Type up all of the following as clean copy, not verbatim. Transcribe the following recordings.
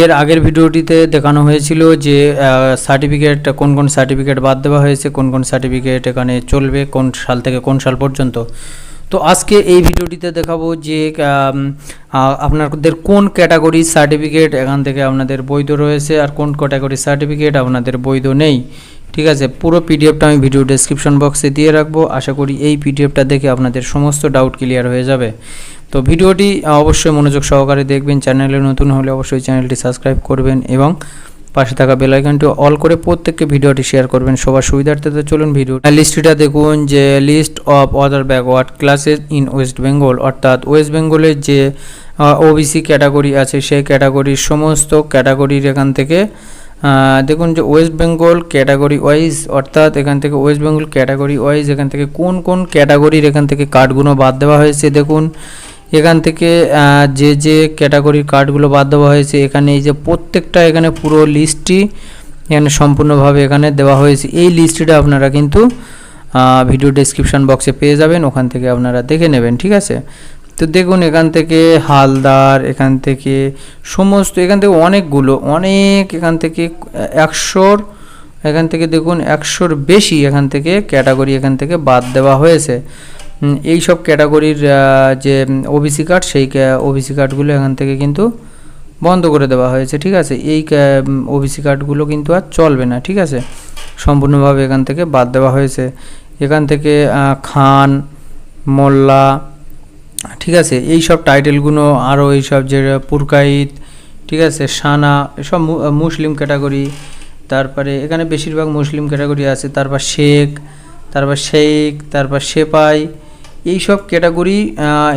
এর আগের ভিডিওটিতে দেখানো হয়েছিল যে সার্টিফিকেট কোন কোন সার্টিফিকেট বাদ দেওয়া হয়েছে, কোন কোন সার্টিফিকেট এখানে চলবে, কোন সাল থেকে কোন সাল পর্যন্ত। তো আজকে এই ভিডিওটিতে দেখাবো যে আপনাদের কোন ক্যাটাগরির সার্টিফিকেট এখান থেকে আপনাদের বৈধ রয়েছে আর কোন ক্যাটাগরির সার্টিফিকেট আপনাদের বৈধ নেই। ঠিক আছে, পুরো পিডিএফটা আমি ভিডিও ডেসক্রিপশন বক্সে দিয়ে রাখবো। আশা করি এই পিডিএফটা দেখে আপনাদের সমস্ত ডাউট ক্লিয়ার হয়ে যাবে। তো ভিডিওটি অবশ্যই মনোযোগ সহকারে দেখবেন। চ্যানেলে নতুন হলে অবশ্যই চ্যানেলটি সাবস্ক্রাইব করবেন এবং পাশে থাকা বেল আইকনটি অল করে প্রত্যেককে ভিডিওটি শেয়ার করবেন সবার সুবিধার্থে। তো চলুন ভিডিও লিস্টটা দেখুন যে list of other backward classes in West Bengal, অর্থাৎ ওয়েস্ট বেঙ্গলের যে ওবিসি ক্যাটাগরি আছে সেই ক্যাটাগরির সমস্ত ক্যাটাগরির এখান থেকে দেখুন যে ওয়েস্ট বেঙ্গল ক্যাটাগরি ওয়াইজ, অর্থাৎ এখান থেকে ওয়েস্ট বেঙ্গল ক্যাটাগরি ওয়াইজ এখান থেকে কোন কোন ক্যাটাগরির এখান থেকে কার্ডগুলো বাদ দেওয়া হয়েছে। দেখুন এখান থেকে যে ক্যাটাগরির কার্ডগুলো বাদ দেওয়া হয়েছে এখানে এই যে প্রত্যেকটা এখানে পুরো লিস্টটি এখানে সম্পূর্ণভাবে এখানে দেওয়া হয়েছে। এই লিস্টটা আপনারা কিন্তু ভিডিও ডেসক্রিপশন বক্সে পেয়ে যাবেন, ওখান থেকে আপনারা দেখে নেবেন। ঠিক আছে, তো দেখুন এখান থেকে হালদার, এখান থেকে সমস্ত এখান থেকে অনেক এখান থেকে 100 এখান থেকে দেখুন 100-র বেশি এখান থেকে ক্যাটাগরি এখান থেকে বাদ দেওয়া হয়েছে। এই সব ক্যাটাগরির যে ওবিসি কার্ড সেই ওবিসি কার্ডগুলো এখান থেকে কিন্তু বন্ধ করে দেওয়া হয়েছে। ঠিক আছে, এই ওবিসি কার্ডগুলো কিন্তু আর চলবে না। ঠিক আছে, সম্পূর্ণভাবে এখান থেকে বাদ দেওয়া হয়েছে। এখান থেকে খান, মোল্লা, ঠিক আছে, এই সব টাইটেলগুলো আরও এইসব যে পুরকাইত, ঠিক আছে, সানা, এসব মুসলিম ক্যাটাগরি, তারপরে এখানে বেশিরভাগ মুসলিম ক্যাটাগরি আছে, তারপর শেখ, তারপর সেপাই, এই সব ক্যাটাগরি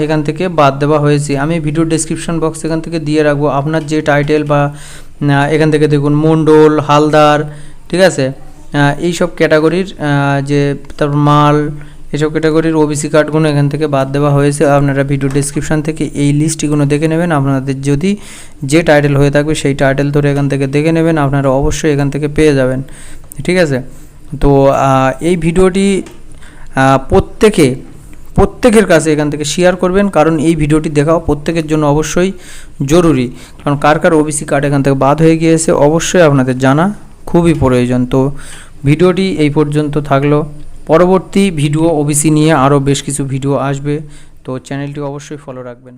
এখান থেকে বাদ দেওয়া হয়েছে। আমি ভিডিও ডেসক্রিপশন বক্স এখান থেকে দিয়ে রাখবো। আপনার যে টাইটেল বা এখান থেকে দেখুন মণ্ডল, হালদার, ঠিক আছে, এই সব ক্যাটাগরির যে তারপর মাল, এসব ক্যাটাগরির ওবিসি কার্ডগুলো এখান থেকে বাদ দেওয়া হয়েছে। আপনারা ভিডিও ডেসক্রিপশন থেকে এই লিস্টগুলো দেখে নেবেন। আপনাদের যদি যে টাইটেল হয়ে থাকবে সেই টাইটেল ধরে এখান থেকে দেখে নেবেন, আপনারা অবশ্যই এখান থেকে পেয়ে যাবেন। ঠিক আছে, তো এই ভিডিওটি প্রত্যেকের কাছে এখান থেকে শেয়ার করবেন, কারণ এই ভিডিওটি দেখাও প্রত্যেকের জন্য অবশ্যই জরুরি। কারণ কার ওবিসি কার্ড এখান থেকে বাদ হয়ে গিয়েছে অবশ্যই আপনাদের জানা খুবই প্রয়োজন। তো ভিডিওটি এই পর্যন্ত থাকলো। পরবর্তী ভিডিও ওবিসি নিয়ে আরও বেশ কিছু ভিডিও আসবে, তো চ্যানেলটি অবশ্যই ফলো রাখবেন।